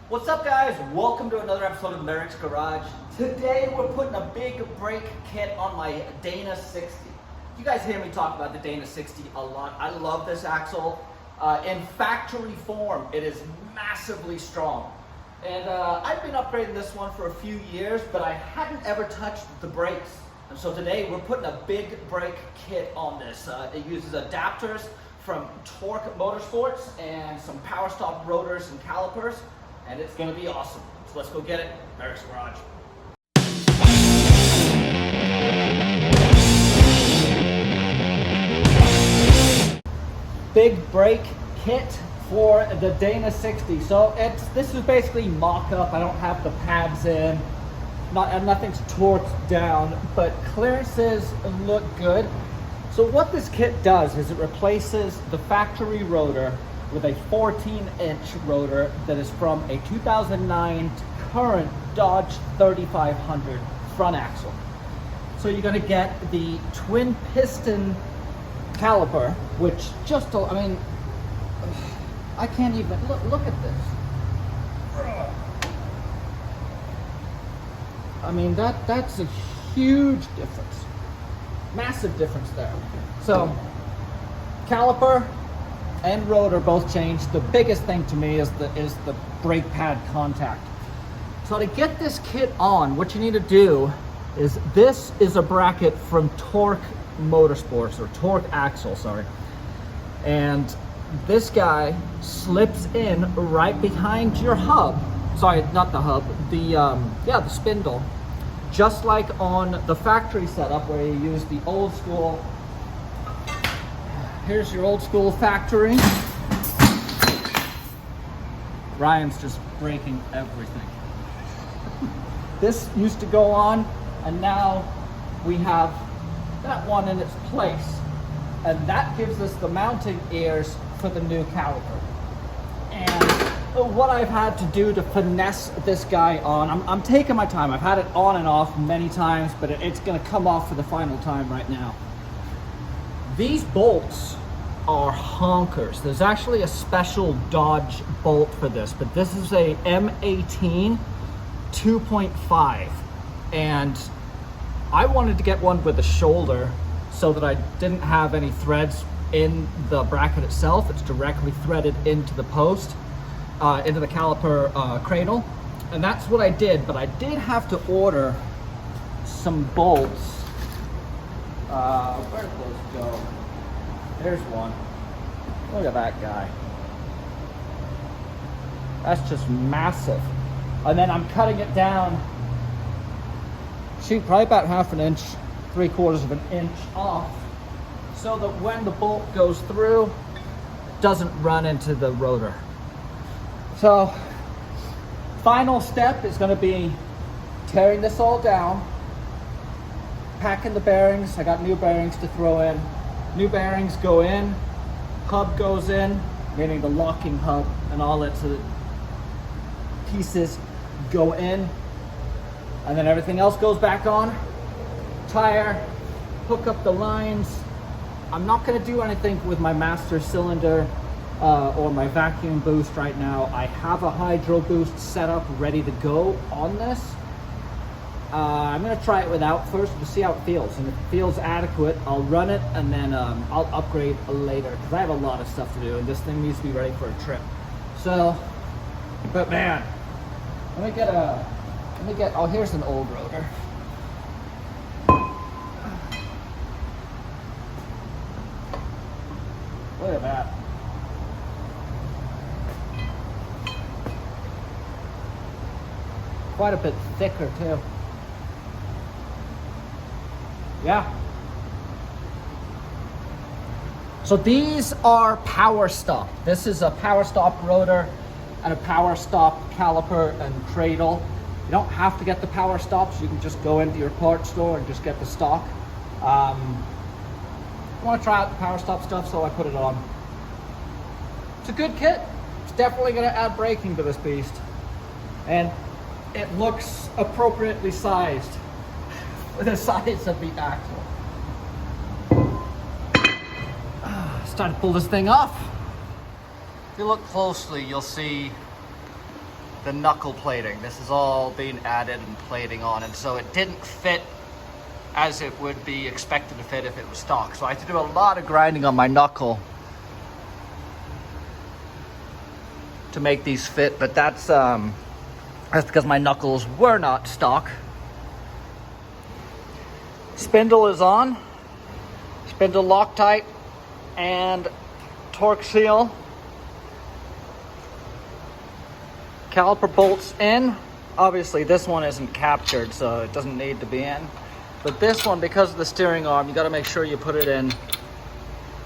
What's up, guys? Welcome to another episode of Merricks Garage. Today we're putting a big brake kit on my Dana 60. You guys hear me talk about the Dana 60 a lot. I love this axle. In factory form, it is massively strong. And I've been upgrading this one for a few years, but I hadn't ever touched the brakes. And so today we're putting a big brake kit on this. It uses adapters from Torq Motorsports and some Powerstop rotors and calipers. And it's gonna be awesome. So let's go get it. Merricks Garage. Big brake kit for the Dana 60. So this is basically mock-up. I don't have the pads in. Nothing's torqued down, but clearances look good. So what this kit does is it replaces the factory rotor with a 14-inch rotor that is from a 2009 current Dodge 3500 front axle. So you're going to get the twin piston caliper, which just, I mean, I can't even, look at this. I mean, that's a huge difference. Massive difference there. So, caliper and rotor both changed. The biggest thing to me is the brake pad contact. So to get this kit on, what you need to do is, this is a bracket from Torq Motorsports, or Torq Axle, sorry. And this guy slips in right behind your hub. Sorry, not the hub, the spindle. Just like on the factory setup where you use the old school. Here's your old school factory. Ryan's just breaking everything. This used to go on, and now we have that one in its place. And that gives us the mounting ears for the new caliper. And what I've had to do to finesse this guy on, I'm taking my time. I've had it on and off many times, but it's gonna come off for the final time right now. These bolts are honkers. There's actually a special Dodge bolt for this, but this is a M18 2.5. And I wanted to get one with a shoulder so that I didn't have any threads in the bracket itself. It's directly threaded into the post, into the caliper cradle. And that's what I did, but I did have to order some bolts. Where did those go? There's one. Look at that guy. That's just massive. And then I'm cutting it down, probably about half an inch, 3/4 of an inch off, so that when the bolt goes through, it doesn't run into the rotor. So, final step is going to be tearing this all down, packing the bearings. I got new bearings to throw in. New bearings go in, hub goes in, meaning the locking hub, and all its pieces go in, and then everything else goes back on. Tire, hook up the lines. I'm not going to do anything with my master cylinder or my vacuum boost right now. I have a hydro boost set up ready to go on this. I'm going to try it without first to see how it feels, and if it feels adequate, I'll run it, and then I'll upgrade later, because I have a lot of stuff to do, and this thing needs to be ready for a trip. So, but man, let me get, oh, here's an old rotor. Look at that. Quite a bit thicker too. Yeah. So these are Powerstop. This is a Powerstop rotor and a Powerstop caliper and cradle. You don't have to get the Powerstops. You can just go into your parts store and just get the stock. I want to try out the Powerstop stuff, so I put it on. It's a good kit. It's definitely going to add braking to this beast. And it looks appropriately sized for the size of the axle. It's time to pull this thing off. If you look closely, you'll see the knuckle plating. This is all being added and plating on, and so it didn't fit as it would be expected to fit if it was stock. So I had to do a lot of grinding on my knuckle to make these fit, but that's because my knuckles were not stock. Spindle is on, spindle Loctite and Torq seal. Caliper bolts in. Obviously this one isn't captured, so it doesn't need to be in. But this one, because of the steering arm, you got to make sure you put it in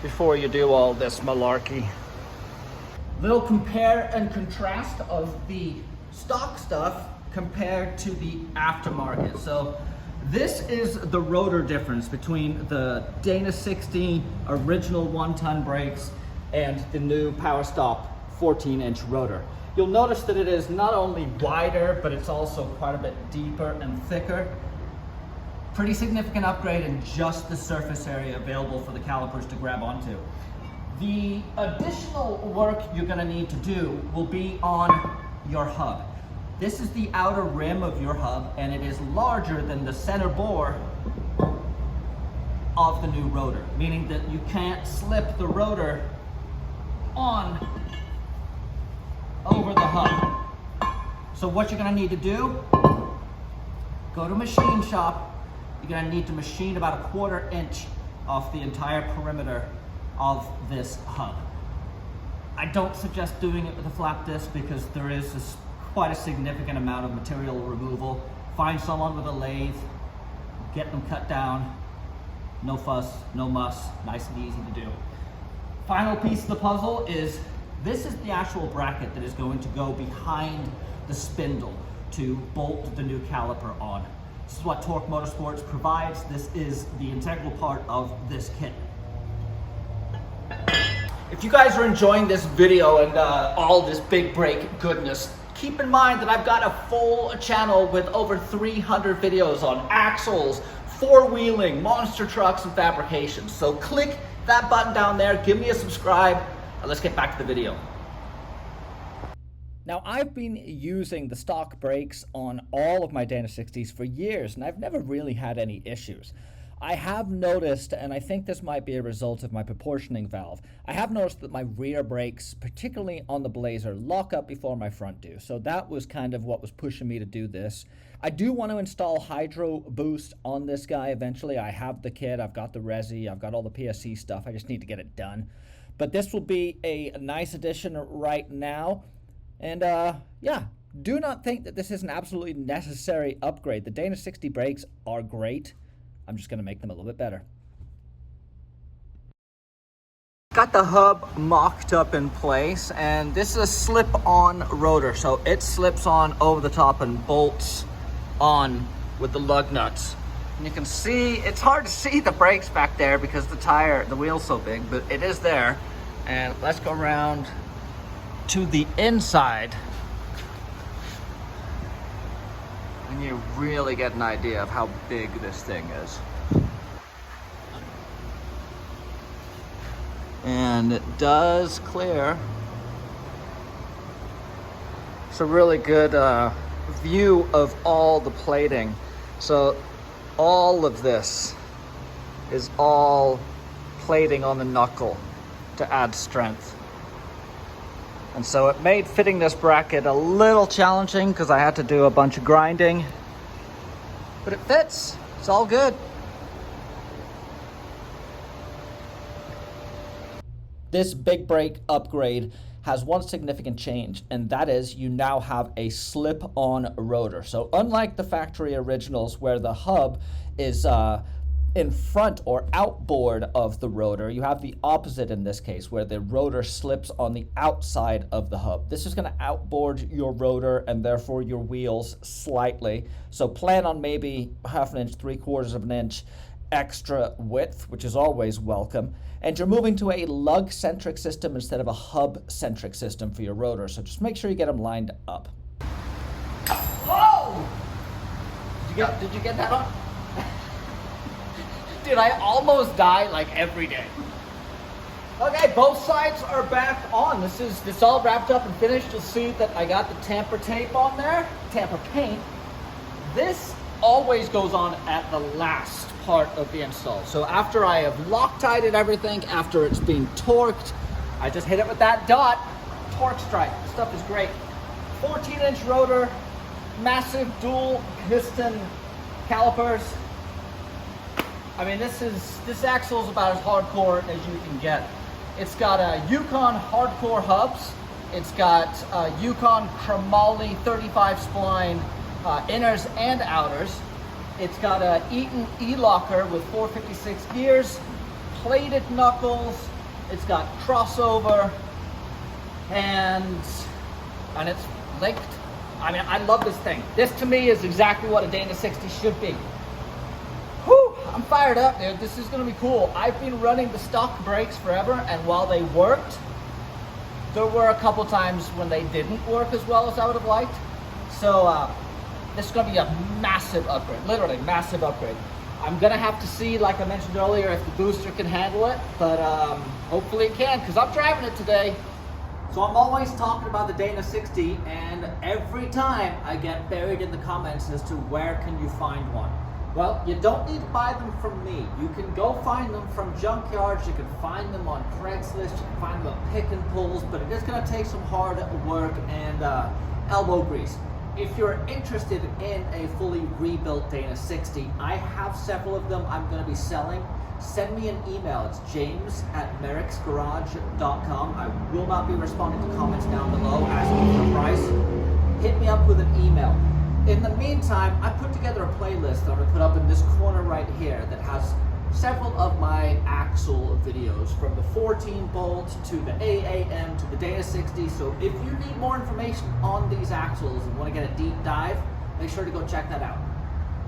before you do all this malarkey. Little compare and contrast of the stock stuff compared to the aftermarket. So this is the rotor difference between the Dana 60 original 1-ton brakes and the new Powerstop 14-inch rotor. You'll notice that it is not only wider, but it's also quite a bit deeper and thicker. Pretty significant upgrade in just the surface area available for the calipers to grab onto. The additional work you're going to need to do will be on your hub. This is the outer rim of your hub, and it is larger than the center bore of the new rotor, meaning that you can't slip the rotor on over the hub. So what you're going to need to do, go to a machine shop. You're going to need to machine about 1/4 inch off the entire perimeter of this hub. I don't suggest doing it with a flap disc because there is quite a significant amount of material removal. Find someone with a lathe, get them cut down. No fuss, no muss, nice and easy to do. Final piece of the puzzle is this is the actual bracket that is going to go behind the spindle to bolt the new caliper on. This is what Torq Motorsports provides. This is the integral part of this kit. If you guys are enjoying this video and all this big brake goodness, keep in mind that I've got a full channel with over 300 videos on axles, four-wheeling, monster trucks, and fabrications. So click that button down there, give me a subscribe, and let's get back to the video. Now, I've been using the stock brakes on all of my Dana 60s for years, and I've never really had any issues. I have noticed, and I think this might be a result of my proportioning valve, I have noticed that my rear brakes, particularly on the Blazer, lock up before my front do. So that was kind of what was pushing me to do this. I do want to install Hydro Boost on this guy eventually. I have the kit, I've got the resi, I've got all the PSC stuff. I just need to get it done. But this will be a nice addition right now. And yeah, do not think that this is an absolutely necessary upgrade. The Dana 60 brakes are great. I'm just going to make them a little bit better. Got the hub mocked up in place, and this is a slip-on rotor. So it slips on over the top and bolts on with the lug nuts. And you can see, it's hard to see the brakes back there because the wheel's so big, but it is there. And let's go around to the inside, and you really get an idea of how big this thing is. And it does clear. It's a really good view of all the plating. So all of this is all plating on the knuckle to add strength. And so it made fitting this bracket a little challenging because I had to do a bunch of grinding. But it fits. It's all good. This big brake upgrade has one significant change, and that is you now have a slip-on rotor. So unlike the factory originals where the hub is in front or outboard of the rotor, you have the opposite in this case where the rotor slips on the outside of the hub. This is going to outboard your rotor and therefore your wheels slightly. So plan on maybe 1/2 inch, 3/4 inch extra width, which is always welcome. And you're moving to a lug-centric system instead of a hub-centric system for your rotor. So just make sure you get them lined up. Whoa! Did you get that on? Dude, I almost die like every day. Okay, both sides are back on. This all wrapped up and finished. You'll see that I got the tamper tape on there, tamper paint. This always goes on at the last part of the install. So after I have Loctited everything, after it's been torqued, I just hit it with that dot, torque strike. This stuff is great. 14-inch rotor, massive dual piston calipers. I mean, this axle is about as hardcore as you can get. It's got a Yukon hardcore hubs. It's got Yukon chromoly 35 spline inners and outers. It's got a Eaton E-locker with 456 gears, plated knuckles. It's got crossover, and it's linked. I mean, I love this thing. This to me is exactly what a Dana 60 should be. Whew, I'm fired up, dude. This is gonna be cool. I've been running the stock brakes forever, and while they worked, there were a couple times when they didn't work as well as I would have liked. So this is gonna be a massive upgrade, literally massive upgrade. I'm gonna have to see, like I mentioned earlier, if the booster can handle it, but hopefully it can, because I'm driving it today. So I'm always talking about the Dana 60, and every time I get buried in the comments as to where can you find one. Well, you don't need to buy them from me. You can go find them from junkyards, you can find them on Craigslist, you can find them on pick and pulls, but it is gonna take some hard work and elbow grease. If you're interested in a fully rebuilt Dana 60, I have several of them I'm going to be selling. Send me an email. It's james@merricksgarage.com. I will not be responding to comments down below asking for a price. Hit me up with an email. In the meantime, I put together a playlist that I'm going to put up in this corner right here that has several of my axle videos, from the 14 bolt to the AAM to the Dana 60. So if you need more information on these axles and want to get a deep dive, make sure to go check that out.